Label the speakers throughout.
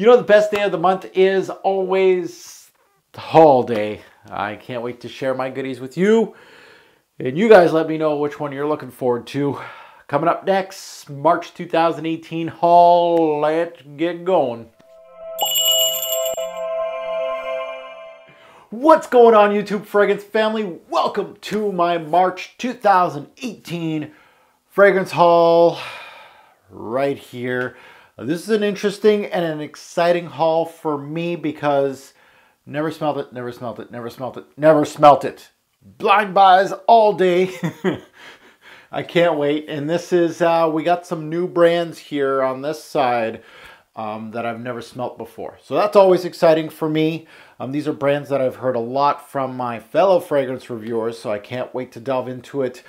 Speaker 1: You know, the best day of the month is always the haul day. I can't wait to share my goodies with you. And you guys let me know which one you're looking forward to. Coming up next, March 2018 haul. Let's get going. What's going on, YouTube fragrance family? Welcome to my March 2018 fragrance haul right here. This is an interesting and an exciting haul for me because never smelled it, never smelled it, never smelled it, never smelt it. Blind buys all day. I can't wait. And this is, we got some new brands here on this side that I've never smelt before. So that's always exciting for me. These are brands that I've heard a lot from my fellow fragrance reviewers, so I can't wait to delve into it.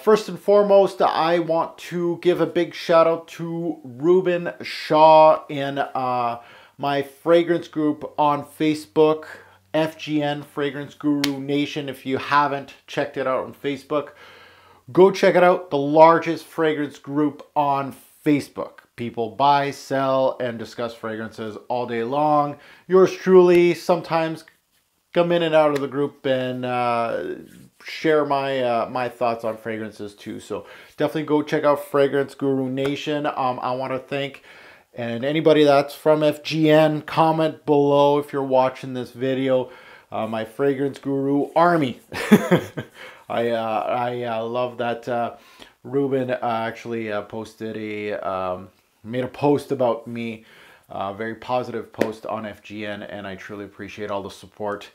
Speaker 1: First and foremost, I want to give a big shout out to Ruben Shaw in my fragrance group on Facebook, FGN Fragrance Guru Nation. If you haven't checked it out on Facebook, go check it out. The largest fragrance group on Facebook. People buy, sell, and discuss fragrances all day long. Yours truly sometimes come in and out of the group and share my thoughts on fragrances too. So definitely go check out Fragrance Guru Nation. I want to thank, and anybody that's from FGN, comment below if you're watching this video, my Fragrance Guru Army. I love that Ruben actually posted made a post about me, very positive post on FGN, and I truly appreciate all the support.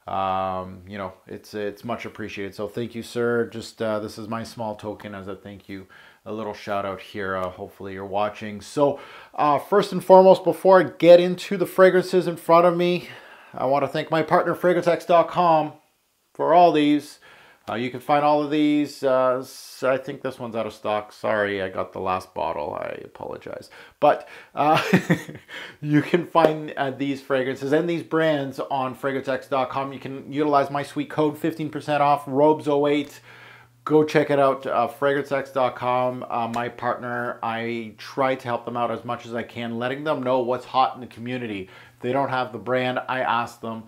Speaker 1: You know, it's much appreciated. So thank you, sir. Just this is my small token as a thank you, a little shout out here. Hopefully you're watching. So first and foremost, before I get into the fragrances in front of me, I want to thank my partner FragranceX.com for all these. You can find all of these. I think this one's out of stock. Sorry, I got the last bottle. I apologize. But you can find these fragrances and these brands on FragranceX.com. You can utilize my sweet code, 15% off, Robes08. Go check it out, FragranceX.com. My partner, I try to help them out as much as I can, letting them know what's hot in the community. If they don't have the brand, I ask them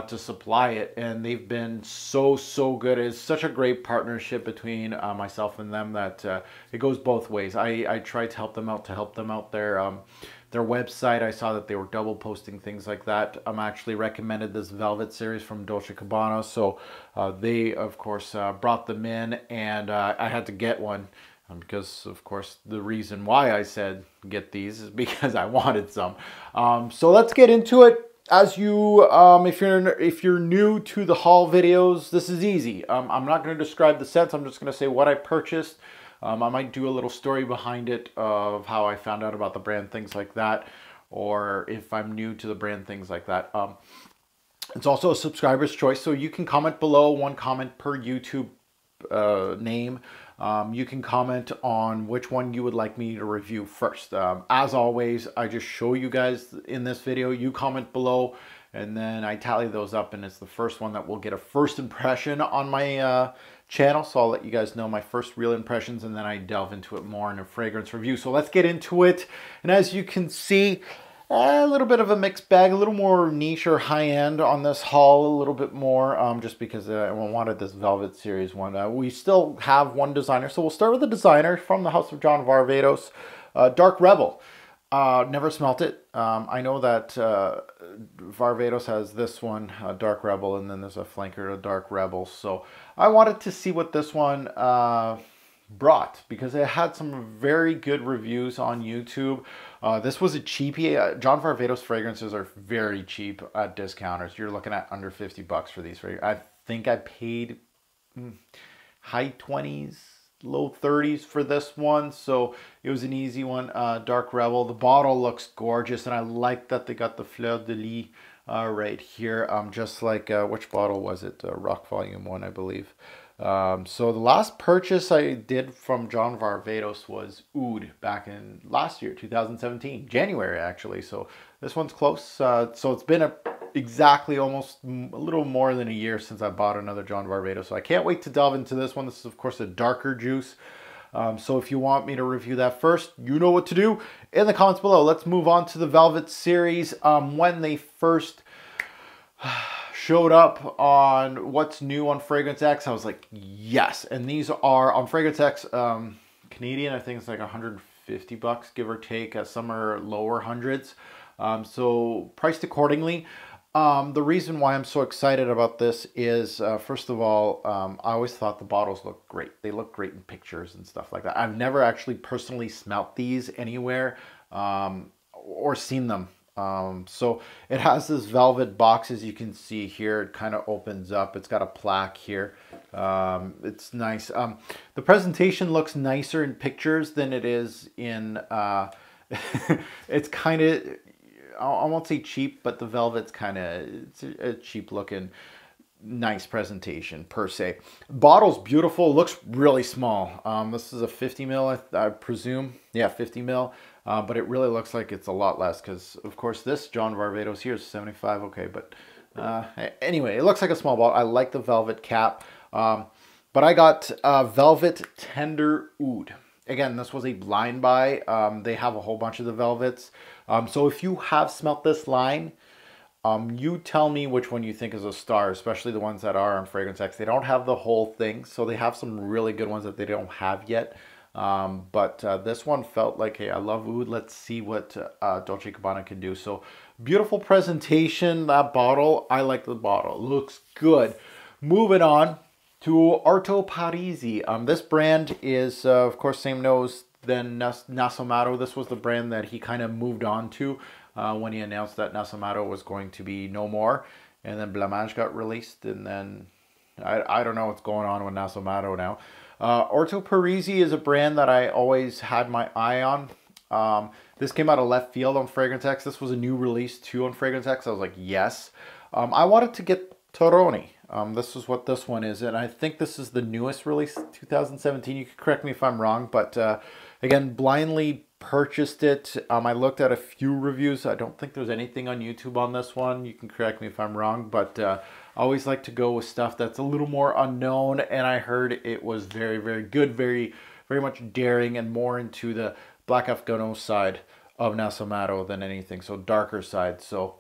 Speaker 1: to supply it, and they've been so good. It's such a great partnership between myself and them that it goes both ways. I try to help them out their website. I saw that they were double posting things like that. I'm actually recommended this Velvet series from Dolce & Gabbana, so they of course brought them in, and I had to get one because of course the reason why I said get these is because I wanted some. So let's get into it. As you, if you're new to the haul videos, this is easy. I'm not going to describe the scents. I'm just going to say what I purchased. I might do a little story behind it of how I found out about the brand, things like that. Or if I'm new to the brand, things like that. It's also a subscriber's choice, so you can comment below, one comment per YouTube name. You can comment on which one you would like me to review first. As always, I just show you guys in this video, you comment below, and then I tally those up, and it's the first one that will get a first impression on my channel. So I'll let you guys know my first real impressions, and then I delve into it more in a fragrance review. So let's get into it. And as you can see, a little bit of a mixed bag, a little more niche or high-end on this haul, a little bit more, just because I wanted this Velvet series one. We still have one designer, so we'll start with the designer from the house of John Varvatos, Dark Rebel. Never smelt it. I know that Varvatos has this one, Dark Rebel, and then there's a flanker, a Dark Rebel. So I wanted to see what this one brought, because it had some very good reviews on YouTube. This was a cheapie. John Varvatos fragrances are very cheap at discounters. You're looking at under 50 bucks for these. I think I paid high 20s, low 30s for this one, so it was an easy one. Dark Rebel. The bottle looks gorgeous, and I like that they got the fleur de lis right here. Just like which bottle was it? Rock Volume 1, I believe. So the last purchase I did from John Varvatos was Oud back in last year, 2017, January actually. So this one's close. So it's been exactly almost a little more than a year since I bought another John Varvatos. So I can't wait to delve into this one. This is of course a darker juice. So if you want me to review that first, you know what to do in the comments below. Let's move on to the Velvet series. When they first showed up on what's new on Fragrance X, I was like, yes. And these are on Fragrance X Canadian. I think it's like $150, give or take. Some are lower hundreds. So priced accordingly. The reason why I'm so excited about this is, first of all, I always thought the bottles look great. They look great in pictures and stuff like that. I've never actually personally smelt these anywhere or seen them. So it has this velvet box, as you can see here. It kind of opens up. It's got a plaque here. It's nice. The presentation looks nicer in pictures than it is in, it's kind of, I won't say cheap, but the velvet's kind of, it's a cheap looking, nice presentation per se. Bottle's beautiful, looks really small. This is a 50 mil, I presume. Yeah, 50 mil. But it really looks like it's a lot less because, of course, this John Varvatos here is 75. Okay, but anyway, it looks like a small bottle. I like the velvet cap. But I got Velvet Tender Oud. Again, this was a blind buy. They have a whole bunch of the velvets. So if you have smelt this line, you tell me which one you think is a star, especially the ones that are on Fragrance X. They don't have the whole thing, so they have some really good ones that they don't have yet. But this one felt like, hey, I love oud. Let's see what Dolce & Gabbana can do. So beautiful presentation. That bottle, I like the bottle. Looks good. Moving on to Arto Parisi. This brand is, of course, same nose than Nasomatto. This was the brand that he kind of moved on to when he announced that Nasomatto was going to be no more. And then Blamage got released. And then I don't know what's going on with Nasomatto now. Arto Parisi is a brand that I always had my eye on. This came out of left field on Fragrance X. This was a new release too on Fragrance X. I was like, yes. I wanted to get Tortoni. This is what this one is, and I think this is the newest release, 2017. You can correct me if I'm wrong, but again, blindly purchased it. I looked at a few reviews. I don't think there's anything on YouTube on this one. You can correct me if I'm wrong, but I always like to go with stuff that's a little more unknown, and I heard it was very, very good, very, very much daring, and more into the Black Afghano side of Nasomatto than anything, so darker side. So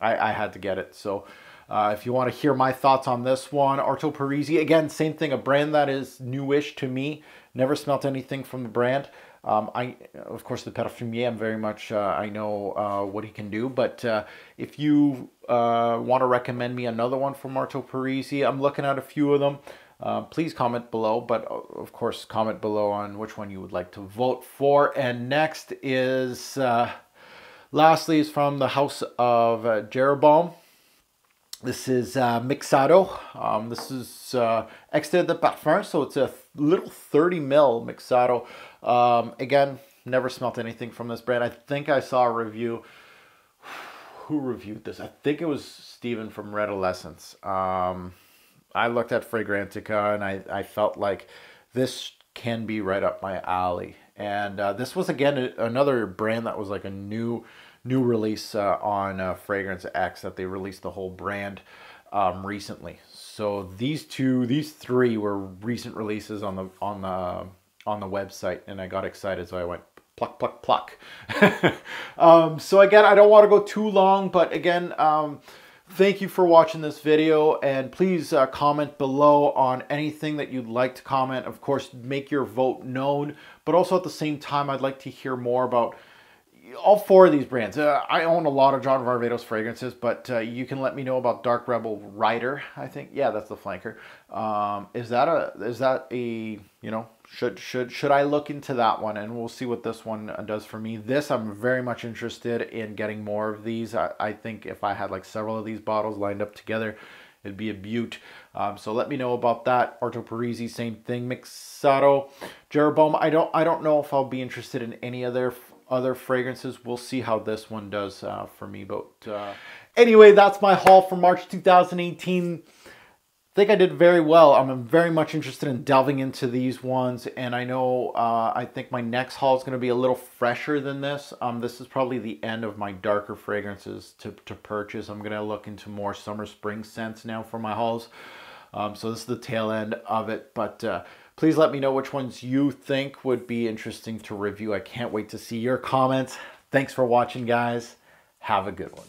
Speaker 1: I had to get it. So if you want to hear my thoughts on this one, Arto Parisi, again, same thing, a brand that is newish to me. Never smelt anything from the brand. Of course, the Perfumier, I'm very much, I know what he can do. But if you want to recommend me another one from Arto Parisi, I'm looking at a few of them. Please comment below, but of course, comment below on which one you would like to vote for. And next is, lastly, is from the house of Jeroboam. This is Mixado. This is Extrait de Parfum, so it's a little 30 ml Mixado. Again, never smelt anything from this brand. I think I saw a review. Who reviewed this? I think it was Steven from Redolescence. I looked at Fragrantica and I felt like this can be right up my alley. And this was, again, another brand that was like a new release on Fragrance X, that they released the whole brand recently. So these three were recent releases on the website, and I got excited, so I went pluck, pluck, pluck. So again, I don't want to go too long, but again, thank you for watching this video, and please comment below on anything that you'd like to comment. Of course, make your vote known, but also at the same time, I'd like to hear more about all four of these brands. I own a lot of John Varvatos fragrances, but you can let me know about Dark Rebel Rider. I think, yeah, that's the flanker. Is that a you know, should I look into that one? And we'll see what this one does for me. This, I'm very much interested in getting more of these. I think if I had like several of these bottles lined up together, it'd be a beaut. So let me know about that. Arto Parisi, same thing. Mixado, Jeroboam. I don't know if I'll be interested in any other fragrances. We'll see how this one does for me. But anyway, that's my haul for March 2018. I think I did very well. I'm very much interested in delving into these ones, and I know I think my next haul is going to be a little fresher than this. This is probably the end of my darker fragrances to purchase. I'm going to look into more summer spring scents now for my hauls. So this is the tail end of it, but Please let me know which ones you think would be interesting to review. I can't wait to see your comments. Thanks for watching, guys. Have a good one.